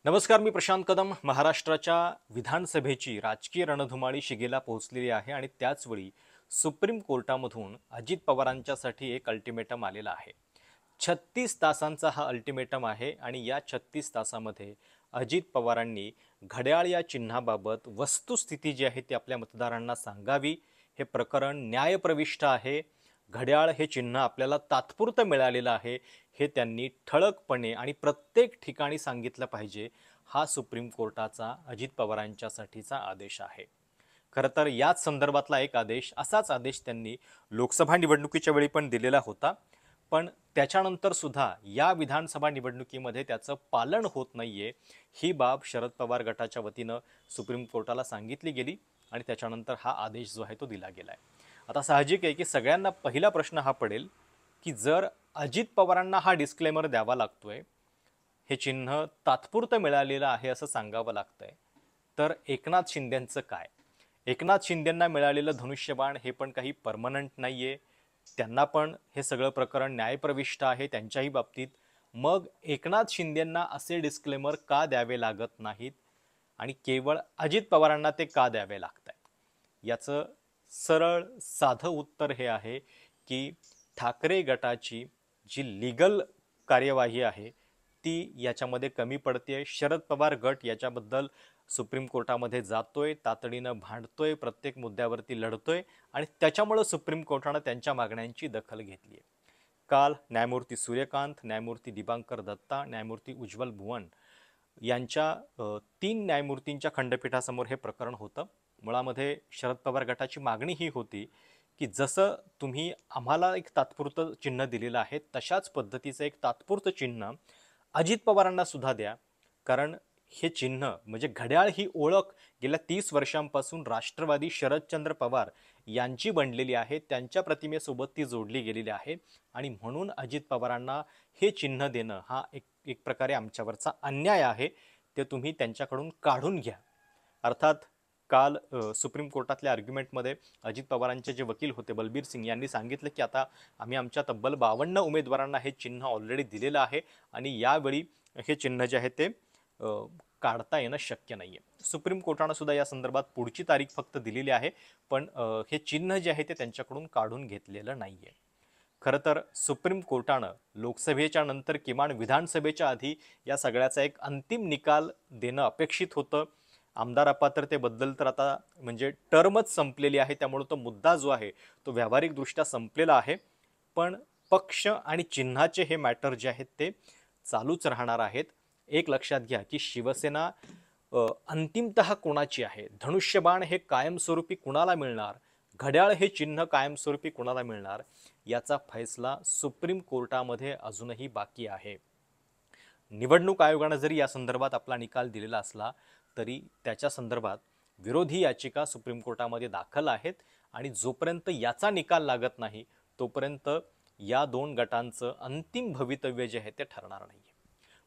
नमस्कार, मी प्रशांत कदम. महाराष्ट्राच्या विधानसभेची राजकीय रणधुमाळी शिगेला पोहोचलेली आहे आणि त्याचवेळी सुप्रीम कोर्टामधून अजित पवारांच्यासाठी एक अल्टिमेटम आलेला आहे. 36 तासांचा हा अल्टिमेटम आहे आणि या 36 तासामध्ये अजित पवारांनी घड्याळ या चिन्हाबाबत वस्तुस्थिती जी आहे ती आपल्या मतदारांना सांगावी. हे प्रकरण न्यायप्रविष्ट आहे. घड्याळ हे चिन्ह आपल्याला तात्पुरतं मिळालेलं आहे हे त्यांनी ठळकपणे आणि प्रत्येक ठिकाणी सांगितलं पाहिजे. हा सुप्रीम कोर्टाचा अजित पवारांच्यासाठीचा आदेश आहे. खरं तर याच संदर्भातला एक आदेश, असाच आदेश त्यांनी लोकसभा निवडणुकीच्या वेळी पण दिलेला होता. पण त्याच्यानंतर सुद्धा या विधानसभा निवडणुकीमध्ये त्याचं पालन होत नाहीये, ही बाब शरद पवार गटाच्या वतीनं सुप्रीम कोर्टाला सांगितली गेली आणि त्याच्यानंतर हा आदेश जो आहे तो दिला गेला आहे. आता साहजिक आहे की सगळ्यांना पहिला प्रश्न हा पडेल की जर अजित पवारांना हा डिस्क्लेमर द्यावा लागतोय, हे चिन्ह तात्पुरतं मिळालेलं आहे असं सांगावं लागतंय, तर एकनाथ शिंदेंचं काय? एकनाथ शिंदेंना मिळालेलं धनुष्यबाण हे पण काही परमनंट नाहीये. त्यांना पण हे सगळं प्रकरण न्यायप्रविष्ट आहे त्यांच्याही बाबतीत. मग एकनाथ शिंदेंना असे डिस्क्लेमर का द्यावे लागत नाहीत आणि केवळ अजित पवारांना ते का द्यावे लागत आहेत? याचं सरळ साधं उत्तर हे आहे की ठाकरे गटाची जी लीगल कार्यवाही आहे ती याच्यामध्ये कमी पडते. शरद पवार गट याच्याबद्दल सुप्रीम कोर्टामध्ये जातोय, तातडीनं भांडतोय, प्रत्येक मुद्द्यावरती लढतोय आणि त्याच्यामुळे सुप्रीम कोर्टानं त्यांच्या मागण्यांची दखल घेतली आहे. काल न्यायमूर्ती सूर्यकांत, न्यायमूर्ती दीपांकर दत्ता, न्यायमूर्ती उज्ज्वल भुवन यांच्या 3 न्यायमूर्तींच्या खंडपीठासमोर हे प्रकरण होतं. मुळामध्ये शरद पवार गटाची मागणी ही होती की जसं तुम्ही आम्हाला एक तात्पुरतं चिन्ह दिलेलं आहे तशाच पद्धतीचं एक तात्पुरतं चिन्ह अजित पवारांना सुद्धा द्या. कारण हे चिन्ह म्हणजे घड्याळ ही ओळख गेल्या 30 वर्षांपासून राष्ट्रवादी शरदचंद्र पवार यांची बनलेली आहे. त्यांच्या प्रतिमेसोबत ती जोडली गेलेली आहे आणि म्हणून अजित पवारांना हे चिन्ह देणं हा एक प्रकारे आमच्यावरचा अन्याय आहे. ते तुम्ही त्यांच्याकडून काढून घ्या. अर्थात काल सुप्रीम कोर्टातल्या आर्ग्युमेंटमध्ये अजित पवारांचे जे वकील होते बलबीर सिंग यांनी सांगितलं की आता आम्ही आमच्या तब्बल 52 उमेदवारांना हे चिन्ह ऑलरेडी दिलेलं आहे आणि यावेळी हे चिन्ह जे आहे ते काढता येणं शक्य नाहीये. सुप्रीम कोर्टानं सुद्धा या संदर्भात पुढची तारीख फक्त दिलेली आहे, पण हे चिन्ह जे आहे ते त्यांच्याकडून काढून घेतलेलं नाहीये. खरं तर सुप्रीम कोर्टानं लोकसभेच्या नंतर किमान विधानसभेच्या आधी या सगळ्याचा एक अंतिम निकाल देणं अपेक्षित होतं. आमदार अपात्रतेबद्दल तर आता म्हणजे टर्मच संपलेली आहे, त्यामुळे तो मुद्दा जो आहे तो व्यावहारिकदृष्ट्या संपलेला आहे. पण पक्ष आणि चिन्हाचे हे मॅटर जे आहेत ते चालूच राहणार आहेत. एक लक्षात घ्या की शिवसेना अंतिमतः कोणाची आहे, धनुष्यबाण हे कायमस्वरूपी कुणाला मिळणार, घड्याळ हे चिन्ह कायमस्वरूपी कुणाला मिळणार, याचा फैसला सुप्रीम कोर्टामध्ये अजूनही बाकी आहे. निवडणूक आयोगानं जरी या संदर्भात आपला निकाल दिलेला असला तरी त्याच्या संदर्भात विरोधी याचिका सुप्रीम कोर्टामध्ये दाखल आहेत आणि जोपर्यंत याचा निकाल लागत नाही तोपर्यंत या 2 गटांचं अंतिम भवितव्य जे आहे ते ठरणार नाही.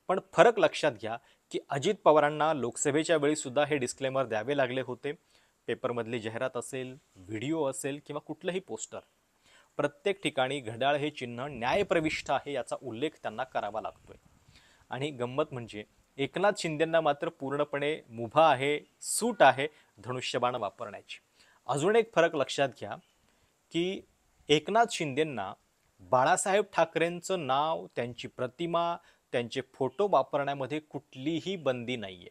पण फरक लक्षात घ्या की अजित पवारांना लोकसभेच्या वेळी सुद्धा हे डिस्क्लेमर द्यावे लागले होते. पेपरमधली जाहिरात असेल, व्हिडिओ असेल किंवा कुठलंही पोस्टर, प्रत्येक ठिकाणी घड्याळ हे चिन्ह न्यायप्रविष्ट आहे याचा उल्लेख त्यांना करावा लागतोय. आणि गंमत म्हणजे एकनाथ शिंदेंना मात्र पूर्णपणे मुभा आहे, सूट आहे धनुष्यबाण वापरण्याची. अजून एक फरक लक्षात घ्या की एकनाथ शिंदेंना बाळासाहेब ठाकरेंचं नाव, त्यांची प्रतिमा, त्यांचे फोटो वापरण्यामध्ये कुठलीही बंदी नाहीये.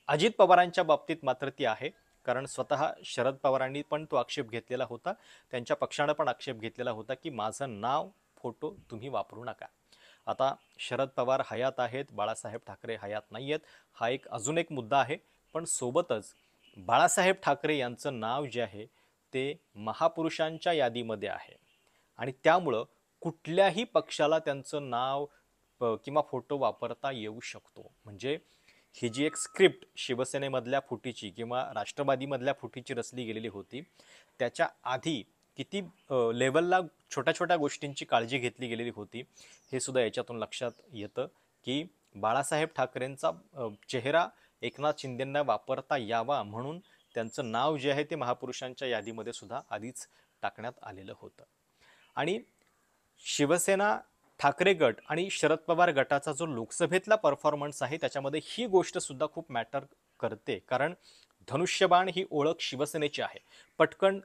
अजित पवारांच्या बाबतीत मात्र ती आहे, कारण स्वतः शरद पवारांनी पण तो आक्षेप घेतलेला होता, त्यांच्या पक्षानं पण आक्षेप घेतलेला होता की माझं नाव, फोटो तुम्ही वापरू नका. आता शरद पवार हयात आहेत, बाळासाहेब ठाकरे हयात नाही आहेत, हा एक अजून एक मुद्दा आहे. पण सोबतच बाळासाहेब ठाकरे यांचं नाव जे आहे ते महापुरुषांच्या यादीमध्ये आहे आणि त्यामुळं कुठल्याही पक्षाला त्यांचं नाव किंवा फोटो वापरता येऊ शकतो. म्हणजे ही जी एक स्क्रिप्ट शिवसेनेमधल्या फुटीची किंवा राष्ट्रवादीमधल्या फुटीची रचली गेलेली होती, त्याच्या आधी किती लेवलला छोट्या छोट्या गोष्टींची काळजी घेतली गेलेली होती हे सुद्धा याच्यातून लक्षात येतं की बाळासाहेब ठाकरेंचा चेहरा एकनाथ शिंदेंना वापरता यावा म्हणून त्यांचं नाव जे आहे ते महापुरुषांच्या यादीमध्ये सुद्धा आधीच टाकण्यात आलेलं होतं. आणि शिवसेना ठाकरे गट आणि शरद पवार गटाचा जो लोकसभेतला परफॉर्मन्स आहे त्याच्यामध्ये ही गोष्ट सुद्धा खूप मॅटर करते. कारण धनुष्यबाण ही ओळख शिवसेनेची आहे. पटकन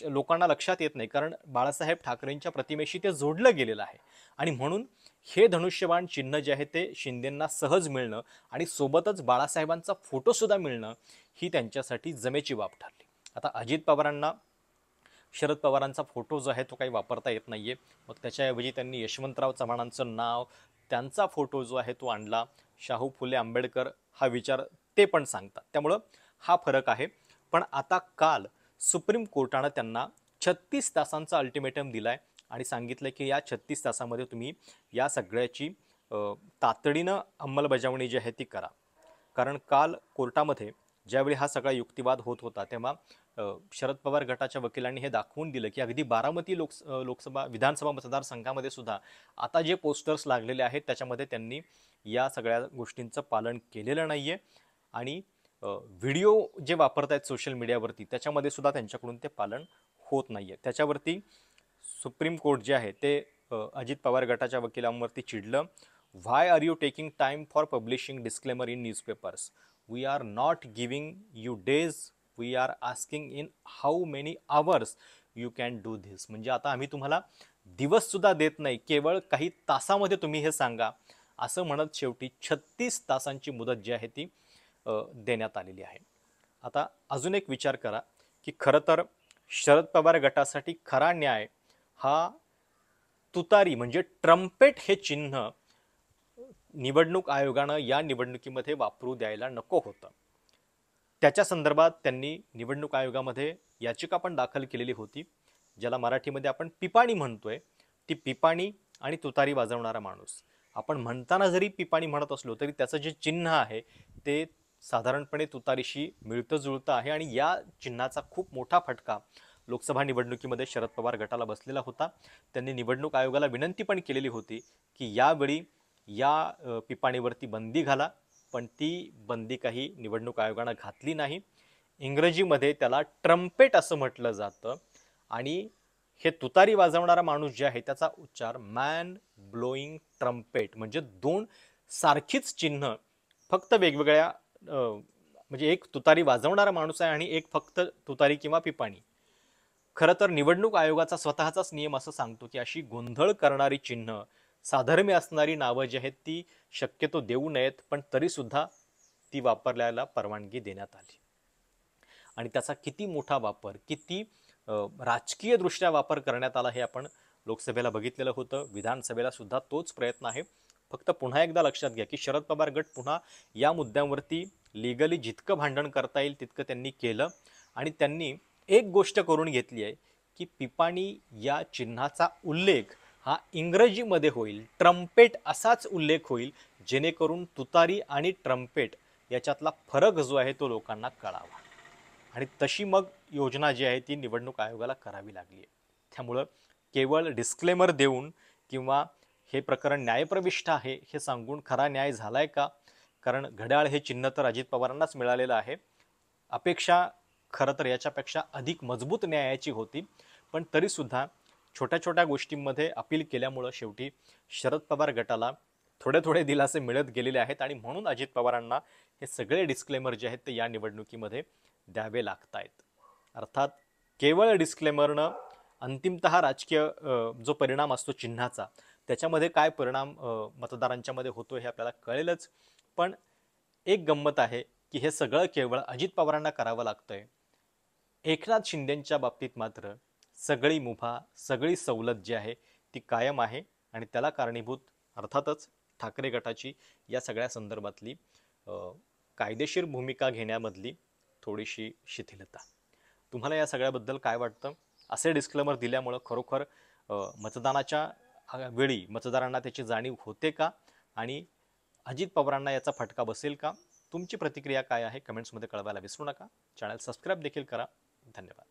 लोकांना लक्षात येत नाही, कारण बाळासाहेब ठाकरेंच्या प्रतिमेशी ते जोडलं गेलेलं आहे. आणि म्हणून हे धनुष्यबाण चिन्ह जे आहे ते शिंदेंना सहज मिळणं आणि सोबतच बाळासाहेबांचा फोटो सुद्धा मिळणं ही त्यांच्यासाठी जमेची बाब ठरली. आता अजित पवारांना शरद पवारांचा फोटो जो आहे तो काही वापरता येत नाहीये, मग त्याच्याऐवजी त्यांनी यशवंतराव चव्हाणांचं नाव, त्यांचा फोटो जो आहे तो आणला. शाहू फुले आंबेडकर हा विचार ते पण सांगतात, त्यामुळं हा फरक आहे. पण आता काल सुप्रीम कोर्टानं त्यांना 36 तासांचा अल्टिमेटम दिलाय आणि सांगितलं की या 36 तासामध्ये तुम्ही या सगळ्याची तातडीनं अंमलबजावणी जी आहे ती करा. कारण काल कोर्टामध्ये ज्यावेळी हा सगळा युक्तिवाद होत होता तेव्हा शरद पवार गटाच्या वकिलांनी हे दाखवून दिलं की अगदी बारामती लोकसभा विधानसभा मतदारसंघामध्ये सुद्धा आता जे पोस्टर्स लागलेले आहेत त्याच्यामध्ये त्यांनी या सगळ्या गोष्टींचं पालन केलेलं नाहीये. आणि व्हिडिओ जे वापरत आहेत सोशल मीडियावरती त्याच्यामध्ये सुद्धा त्यांच्याकडून ते पालन होत नाहीये. त्याच्यावरती सुप्रीम कोर्ट जे आहे ते अजित पवार गटाच्या वकिलांवरती चिडलं. Why are you taking time for publishing disclaimer in newspapers? We are not giving you days, we are asking in how many hours you can do this. म्हणजे आता आम्ही तुम्हाला दिवस सुद्धा देत नाही, केवळ काही तासामध्ये तुम्ही हे सांगा, असं म्हणत शेवटी 36 तासांची मुदत जी आहे ती देण्यात आलेली आहे. आता अजून एक विचार करा की खरं तर शरद पवार गटासाठी खरा न्याय हा तुतारी म्हणजे ट्रम्पेट हे चिन्ह निवडणूक आयोगानं या निवडणुकीमध्ये वापरू द्यायला नको होतं. त्याच्या संदर्भात त्यांनी निवडणूक आयोगामध्ये याचिका पण दाखल केलेली होती, ज्याला मराठीमध्ये आपण पिपाणी म्हणतोय. ती पिपाणी आणि तुतारी वाजवणारा माणूस, आपण म्हणताना जरी पिपाणी म्हणत असलो तरी त्याचं जे चिन्ह आहे ते साधारणपणे तुतारीशी मिळतं जुळतं आहे. आणि या चिन्हाचा खूप मोठा फटका लोकसभा निवडणुकीमध्ये शरद पवार गटाला बसलेला होता. त्यांनी निवडणूक आयोगाला विनंती पण केलेली होती की यावेळी या पिपाणीवरती बंदी घाला, पण ती बंदी काही निवडणूक आयोगानं घातली नाही. इंग्रजीमध्ये त्याला ट्रम्पेट असं म्हटलं जातं आणि हे तुतारी वाजवणारा माणूस जे आहे त्याचा उच्चार मॅन ब्लोईंग ट्रम्पेट, म्हणजे दोन सारखीच चिन्ह फक्त वेगवेगळ्या म्हणजे एक तुतारी वाजवणारा माणूस आहे आणि एक फक्त तुतारी किंवा पिपाणी. खरं तर निवडणूक आयोगाचा स्वतःचाच नियम असं सांगतो की अशी गोंधळ करणारी चिन्ह, साधर्म्य असणारी नावं जी आहेत ती शक्यतो देऊ नयेत, पण तरी सुद्धा ती वापरल्याला परवानगी देण्यात आली. आणि त्याचा किती मोठा वापर, किती राजकीय दृष्ट्या वापर करण्यात आला हे आपण लोकसभेला बघितलेलं होतं. विधानसभेला सुद्धा तोच प्रयत्न आहे. फक्त पुन्हा एकदा लक्षात घ्या की शरद पवार गट पुन्हा या मुद्द्यांवरती लिगली जितकं भांडण करता येईल तितकं त्यांनी केलं. आणि त्यांनी एक गोष्ट करून घेतली आहे की पिपाणी या चिन्हाचा उल्लेख हा इंग्रजीमध्ये होईल, ट्रम्पेट असाच उल्लेख होईल, जेणेकरून तुतारी आणि ट्रम्पेट याच्यातला फरक जो आहे तो लोकांना कळावा. आणि तशी मग योजना जी आहे ती निवडणूक आयोगाला करावी लागली आहे. त्यामुळं केवळ डिस्क्लेमर देऊन किंवा हे प्रकरण न्यायप्रविष्ट आहे हे सांगून खरा न्याय झालाय का? कारण घड्याळ हे चिन्ह तर अजित पवारांनाच मिळालेलं आहे. अपेक्षा खरं तर याच्यापेक्षा अधिक मजबूत न्यायाची होती, पण तरी सुद्धा छोट्या छोट्या गोष्टींमध्ये अपील केल्यामुळं शेवटी शरद पवार गटाला थोडे थोडे दिलासे मिळत गेलेले आहेत. आणि म्हणून अजित पवारांना हे सगळे डिस्क्लेमर जे आहेत ते या निवडणुकीमध्ये द्यावे लागत आहेत. अर्थात केवळ डिस्क्लेमरनं अंतिमतः राजकीय जो परिणाम असतो चिन्हाचा त्याच्यामध्ये काय परिणाम मतदारांच्या मध्ये होतो हे आपल्याला कळेलच. पण एक गंमत आहे की हे सगळं केवळ अजित पवारांना करावं लागतंय. एकनाथ शिंदेंच्या बाबतीत मात्र सगळी मुभा, सगळी सवलत जी आहे ती कायम आहे. आणि त्याला कारणीभूत अर्थातच ठाकरे गटाची या सगळ्या संदर्भातली कायदेशीर भूमिका घेण्यामधली थोडीशी शिथिलता. तुम्हाला या सगळ्याबद्दल काय वाटतं? असे डिस्क्लेमर दिल्यामुळं खरोखर मतदानाच्या वेळी मतदारांना त्याची जाणीव होते का? आणि अजित पवारांना याचा फटका बसेल का? तुमची प्रतिक्रिया काय आहे कमेंट्समध्ये कळवायला विसरू नका. चॅनल सबस्क्राईब देखील करा. धन्यवाद.